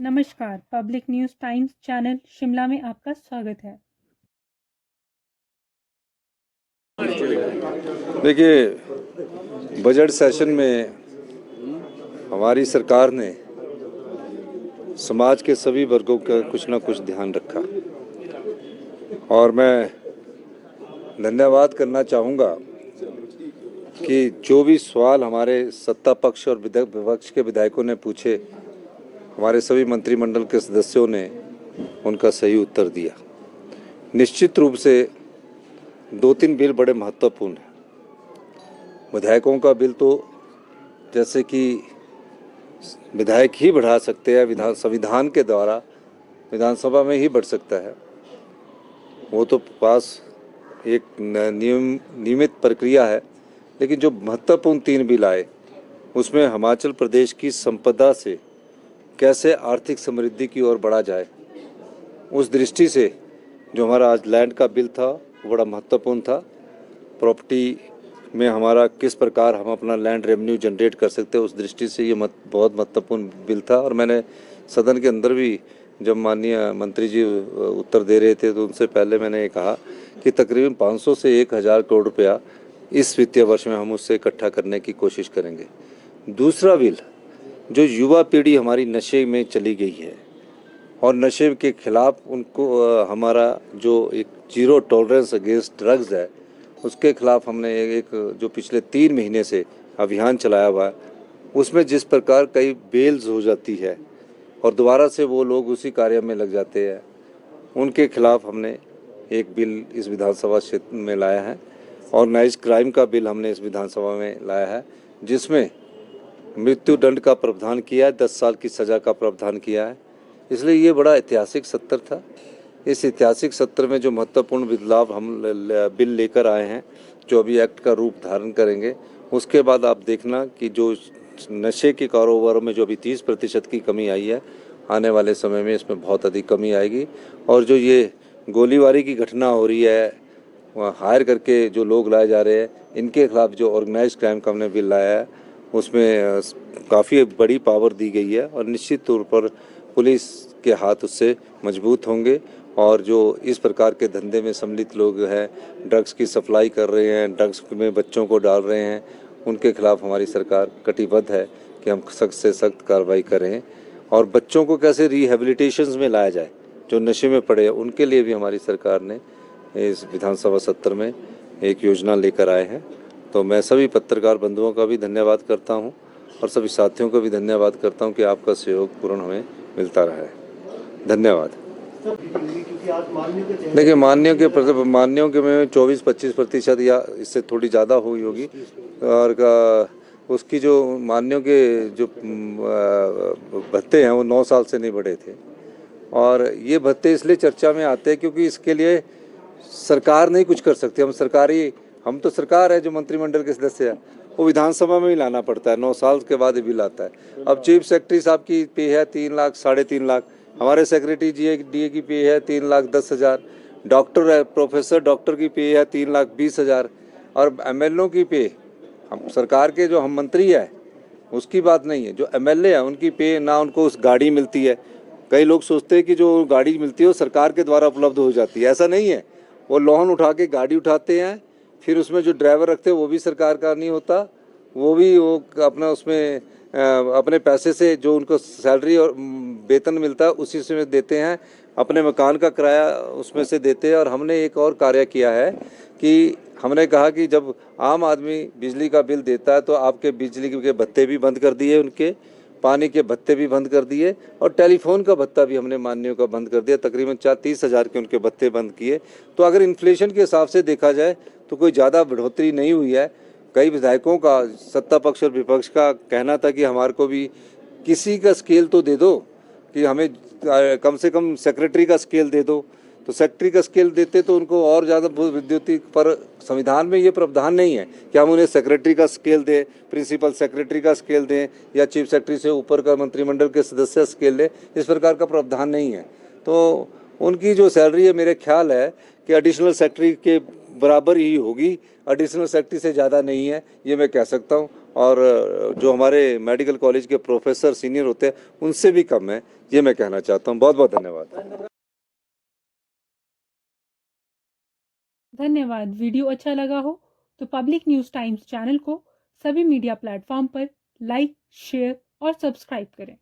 नमस्कार, public news times channel Shimla में आपका स्वागत है। देखिए, बजट सेशन में हमारी सरकार ने समाज के सभी वर्गों का कुछ ना कुछ ध्यान रखा और मैं धन्यवाद करना चाहूँगा कि जो भी सवाल हमारे सत्ता पक्ष और विपक्ष के विधायकों ने पूछे, हमारे सभी मंत्रिमंडल के सदस्यों ने उनका सही उत्तर दिया। निश्चित रूप से 2-3 बिल बड़े महत्वपूर्ण हैं। विधायकों का बिल तो जैसे कि विधायक ही बढ़ा सकते हैं, संविधान के द्वारा विधानसभा में ही बढ़ सकता है, वो तो पास एक नियमित प्रक्रिया है। लेकिन जो महत्वपूर्ण 3 बिल आए उसमें हिमाचल प्रदेश की संपदा से कैसे आर्थिक समृद्धि की ओर बढ़ा जाए, उस दृष्टि से जो हमारा आज लैंड का बिल था वो बड़ा महत्वपूर्ण था। प्रॉपर्टी में हमारा किस प्रकार हम अपना लैंड रेवेन्यू जनरेट कर सकते हैं, उस दृष्टि से ये बहुत महत्वपूर्ण बिल था। और मैंने सदन के अंदर भी जब माननीय मंत्री जी उत्तर दे रहे थे तो उनसे पहले मैंने ये कहा कि तकरीबन 500 से 1000 करोड़ रुपया इस वित्तीय वर्ष में हम उससे इकट्ठा करने की कोशिश करेंगे। दूसरा बिल, जो युवा पीढ़ी हमारी नशे में चली गई है और नशे के खिलाफ उनको हमारा जो एक जीरो टॉलरेंस अगेंस्ट ड्रग्स है, उसके खिलाफ हमने एक जो पिछले 3 महीने से अभियान चलाया हुआ है, उसमें जिस प्रकार कई बेल्स हो जाती है और दोबारा से वो लोग उसी कार्य में लग जाते हैं, उनके खिलाफ हमने एक बिल इस विधानसभा क्षेत्र में लाया है। ऑर्गेनाइज क्राइम का बिल हमने इस विधानसभा में लाया है, जिसमें मृत्यु दंड का प्रावधान किया है, 10 साल की सज़ा का प्रावधान किया है। इसलिए ये बड़ा ऐतिहासिक सत्र था। इस ऐतिहासिक सत्र में जो महत्वपूर्ण बदलाव हम बिल लेकर आए हैं, जो अभी एक्ट का रूप धारण करेंगे, उसके बाद आप देखना कि जो नशे के कारोबार में जो अभी 30% की कमी आई है, आने वाले समय में इसमें बहुत अधिक कमी आएगी। और जो ये गोलीबारी की घटना हो रही है, वहाँ हायर करके जो लोग लाए जा रहे हैं, इनके खिलाफ जो ऑर्गेनाइज क्राइम का हमने बिल लाया है, उसमें काफ़ी बड़ी पावर दी गई है और निश्चित तौर पर पुलिस के हाथ उससे मजबूत होंगे। और जो इस प्रकार के धंधे में सम्मिलित लोग हैं, ड्रग्स की सप्लाई कर रहे हैं, ड्रग्स में बच्चों को डाल रहे हैं, उनके खिलाफ हमारी सरकार कटिबद्ध है कि हम सख्त से सख्त कार्रवाई करें। और बच्चों को कैसे रिहेबिलिटेशन में लाया जाए, जो नशे में पड़े हैं, उनके लिए भी हमारी सरकार ने इस विधानसभा सत्र में एक योजना लेकर आए हैं। तो मैं सभी पत्रकार बंधुओं का भी धन्यवाद करता हूं और सभी साथियों का भी धन्यवाद करता हूं कि आपका सहयोग पूर्ण हमें मिलता रहा है। धन्यवाद। देखिए, मान्यों के में 24-25% या इससे थोड़ी ज़्यादा हुई होगी। और उसकी जो मान्यों के जो भत्ते हैं वो 9 साल से नहीं बढ़े थे। और ये भत्ते इसलिए चर्चा में आते हैं क्योंकि इसके लिए सरकार नहीं कुछ कर सकती। हम तो सरकार है, जो मंत्रिमंडल के सदस्य है वो विधानसभा में ही लाना पड़ता है। 9 साल के बाद भी लाता है। अब चीफ सेक्रेटरी साहब की पे है 3 लाख, 3.5 लाख। हमारे सेक्रेटरी डीए की पे है 3,10,000। डॉक्टर है, प्रोफेसर डॉक्टर की पे है 3,20,000। और एमएलओ की पे, हम सरकार के जो हम मंत्री है उसकी बात नहीं है, जो एमएलए है उनकी पे ना, उनको उस गाड़ी मिलती है। कई लोग सोचते हैं कि जो गाड़ी मिलती है वो सरकार के द्वारा उपलब्ध हो जाती है, ऐसा नहीं है। वो लोन उठा के गाड़ी उठाते हैं, फिर उसमें जो ड्राइवर रखते हैं वो भी सरकार का नहीं होता, वो अपना उसमें अपने पैसे से जो उनको सैलरी और वेतन मिलता है उसी से देते हैं, अपने मकान का किराया उसमें से देते हैं। और हमने एक और कार्य किया है कि हमने कहा कि जब आम आदमी बिजली का बिल देता है तो आपके बिजली के भत्ते भी बंद कर दिए, उनके पानी के भत्ते भी बंद कर दिए, और टेलीफोन का भत्ता भी हमने माननीयों का बंद कर दिया। तकरीबन 30,000 के उनके भत्ते बंद किए। तो अगर इन्फ्लेशन के हिसाब से देखा जाए तो कोई ज़्यादा बढ़ोतरी नहीं हुई है। कई विधायकों का, सत्ता पक्ष और विपक्ष का कहना था कि हमारे को भी किसी का स्केल तो दे दो, कि हमें कम से कम सेक्रेटरी का स्केल दे दो। तो सेक्रेटरी का स्केल देते तो उनको और ज़्यादा विद्युतीय, पर संविधान में ये प्रावधान नहीं है कि हम उन्हें सेक्रेटरी का स्केल दें, प्रिंसिपल सेक्रेटरी का स्केल दें या चीफ सेक्रेटरी से ऊपर का मंत्रिमंडल के सदस्य स्केल दें। इस प्रकार का प्रावधान नहीं है। तो उनकी जो सैलरी है, मेरे ख्याल है कि एडिशनल सेक्रेटरी के बराबर ही होगी, एडिशनल सेक्रेटरी से ज़्यादा नहीं है, ये मैं कह सकता हूँ। और जो हमारे मेडिकल कॉलेज के प्रोफेसर सीनियर होते हैं उनसे भी कम है, ये मैं कहना चाहता हूँ। बहुत बहुत धन्यवाद। धन्यवाद। वीडियो अच्छा लगा हो तो पब्लिक न्यूज़ टाइम्स चैनल को सभी मीडिया प्लेटफॉर्म पर लाइक, शेयर और सब्सक्राइब करें।